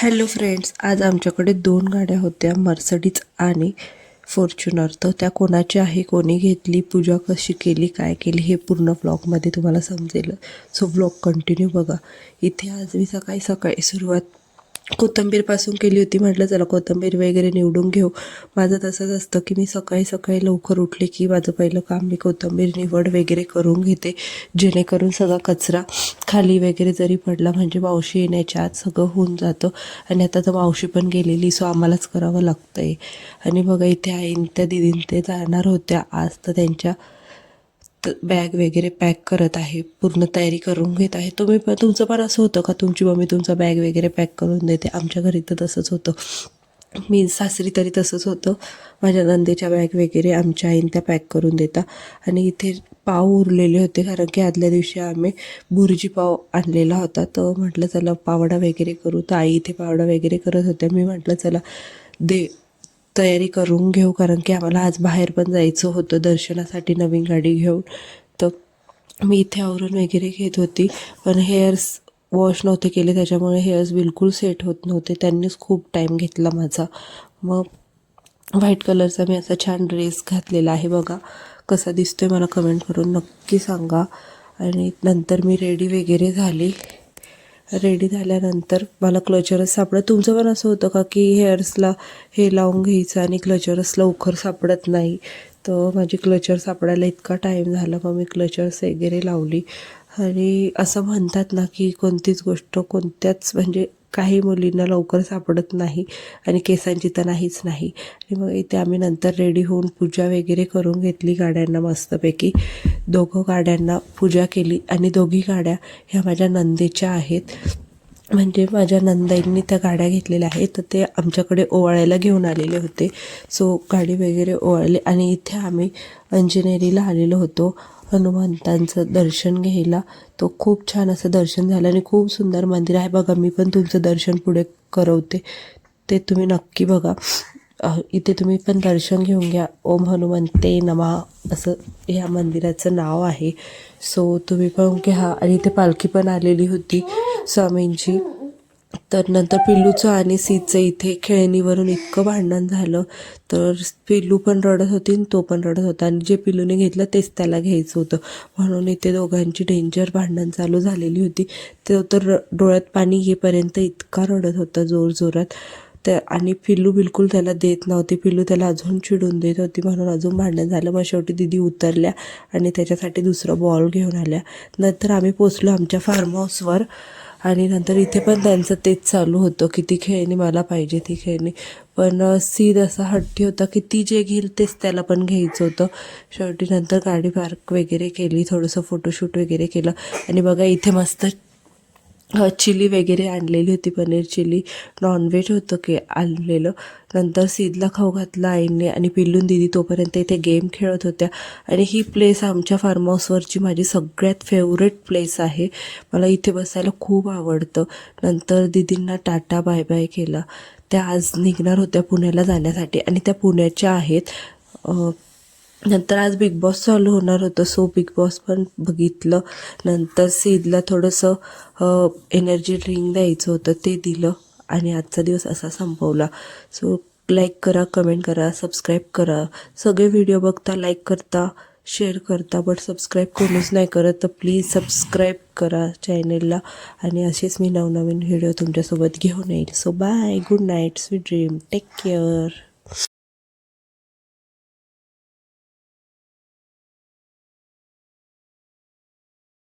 Hello friends, आज आमच्याकडे 2 गाड्या होत्या, मर्सिडीज आणि फॉर्च्युनर. तर त्या कोणाची आहे, कोणी घेतली, पूजा कशी केली, काय केली, हे पूर्ण व्लॉगमध्ये तुम्हाला समजेल. सो व्लॉग कंटिन्यू बघा. इथे आज मी सकाळी सकाळी सुरुवात कोथिंबीरपासून केली होती. म्हटलं चला कोथिंबीर वगैरे निवडून घेऊ. माझं तसंच असतं की मी सकाळी सकाळी लवकर उठले की माझं पहिलं काम मी कोथिंबीर निवड वगैरे करून घेते, जेणेकरून सगळा कचरा खाली वगैरे जरी पडला म्हणजे मावशी येण्याच्या आत सगळं होऊन जातं. आणि आता तर मावशी पण गेलेली, सो आम्हालाच करावं लागतं आहे. आणि बघा इथे आईन त्या दिदीन ते जाणार होत्या आज, तर त्यांच्या बॅग वगैरे पॅक करत आहे, पूर्ण तयारी करून घेत आहे. तुम्ही पण, तुमचं पण असं होतं का तुमची मम्मी तुमचा बॅग वगैरे पॅक करून देते? आमच्या घरी तर तसंच होतं. मी सासरी तरी तसंच होतं. माझ्या नंदेच्या बॅग वगैरे आमच्या आईन त्या पॅक करून देता. आणि इथे पाव उरलेले होते, कारण की आदल्या दिवशी आम्ही बुर्जी पाव आणलेला होता. तर म्हटलं चला पावडा वगैरे करू. तर आई इथे पावडा वगैरे करत होत्या. मी म्हटलं चला तयारी करून घेऊ, कारण की आम्हाला आज बाहेर पण जायचं होतं दर्शनासाठी नवीन गाडी घेऊन. तर मी इथे आवरून वगैरे घेत होती, पण हेअर्स वॉश नव्हते केले, त्याच्यामुळे हेअर्स बिलकुल सेट होत नव्हते. त्यांनीच खूप टाईम घेतला माझा. मग व्हाईट कलरचा मी असा छान ड्रेस घातलेला आहे, बघा कसा दिसतोय मला कमेंट करून नक्की सांगा. आणि नंतर मी रेडी वगैरे झाली. रेडी झाल्यानंतर मला क्लचरच सापडत. तुमचं पण असं होतं का की हेअर्सला हे लावून घ्यायचं आणि क्लचरच लवकर सापडत नाही? तर माझी क्लचर सापडायला इतका टाईम झाला, मग मी क्लचर्स वगैरे लावली. आणि असं म्हणतात ना की कोणतीच गोष्ट कोणत्याच म्हणजे काही मुलींना लवकर सापडत नाही, आणि केसांची तर नाहीच नाही. आणि मग इथे आम्ही नंतर रेडी होऊन पूजा वगैरे करून घेतली गाड्यांना मस्तपैकी. दोघं गाड्यांना पूजा केली, आणि दोघी गाड्या ह्या माझ्या नंदेच्या आहेत. म्हणजे माझ्या नंदाईंनी त्या गाड्या घेतलेल्या आहेत, तर ते आमच्याकडे ओवाळायला घेऊन आलेले होते. सो गाडी वगैरे ओवाळले, आणि इथे आम्ही अंजनेरीला आलेलो होतो हनुमंतांचं दर्शन घ्यायला. तो खूप छान असं दर्शन झालं, आणि खूप सुंदर मंदिर आहे. बघा मी पण तुमचं दर्शन पुढे करवते, ते तुम्ही नक्की बघा. इथे तुम्ही पण दर्शन घेऊन घ्या. ओम हनुमंते नमः असं ह्या मंदिराचं नाव आहे. सो तुम्ही पण घ्या. आणि इथे पालखी पण आलेली होती स्वामींची. तर नंतर पिल्लूचं आणि सीचं इथे खेळणीवरून इतकं भांडण झालं, तर पिल्लू पण रडत होती आणि तो पण रडत होता, आणि जे पिल्लूने घेतलं तेच त्याला घ्यायचं होतं, म्हणून इथे दोघांची डेंजर भांडण चालू झालेली होती. तो तर डोळ्यात पाणी येईपर्यंत इतका रडत होता जोरजोरात. त्या आणि पिल्लू बिलकुल त्याला देत नव्हती. पिल्लू त्याला अजून चिडून देत होती, म्हणून अजून भांडण झालं. मग शेवटी दिदी उतरल्या आणि त्याच्यासाठी दुसरं बॉल घेऊन आल्या. नंतर आम्ही पोचलो आमच्या फार्म हाऊसवर, आणि नंतर इथे पण त्यांचं तेच चालू होतं की ती खेळणी मला पाहिजे, ती खेळणी. पण सीद असा हट्टी होता की ती जे घेईल तेच त्याला पण घ्यायचं होतं. शेवटी नंतर गाडी पार्क वगैरे केली, थोडंसं फोटोशूट वगैरे केलं. आणि बघा इथे मस्त चिली वगैरे आणलेली होती, पनीर चिली. नॉनव्हेज होतं की आणलेलं. नंतर सीदला खाऊ घातला आईने, आणि पिल्लून दिदी तोपर्यंत इथे गेम खेळत होत्या. आणि ही प्लेस आमच्या फार्म हाऊसवरची माझी सगळ्यात फेवरेट प्लेस आहे. मला इथे बसायला खूप आवडतं. नंतर दिदींना टाटा बाय बाय केला. त्या आज निघणार होत्या पुण्याला जाण्यासाठी, आणि त्या पुण्याच्या आहेत. नंतर आज बिग बॉस चालू होणार होतं, सो बिग बॉस पण बघितलं. नंतर सीदला थोडंसं एनर्जी ड्रिंक द्यायचं होतं, ते दिलं, आणि आजचा दिवस असा संपवला. सो लाईक करा, कमेंट करा, सबस्क्राईब करा. सगळे व्हिडिओ बघता, लाईक करता, शेअर करता, बट सबस्क्राईब कोणीच नाही करत, तर प्लीज सबस्क्राईब करा चॅनेलला. आणि असेच मी नवनवीन व्हिडिओ तुमच्यासोबत घेऊन येईल. So bye, good night, sweet dream, take care.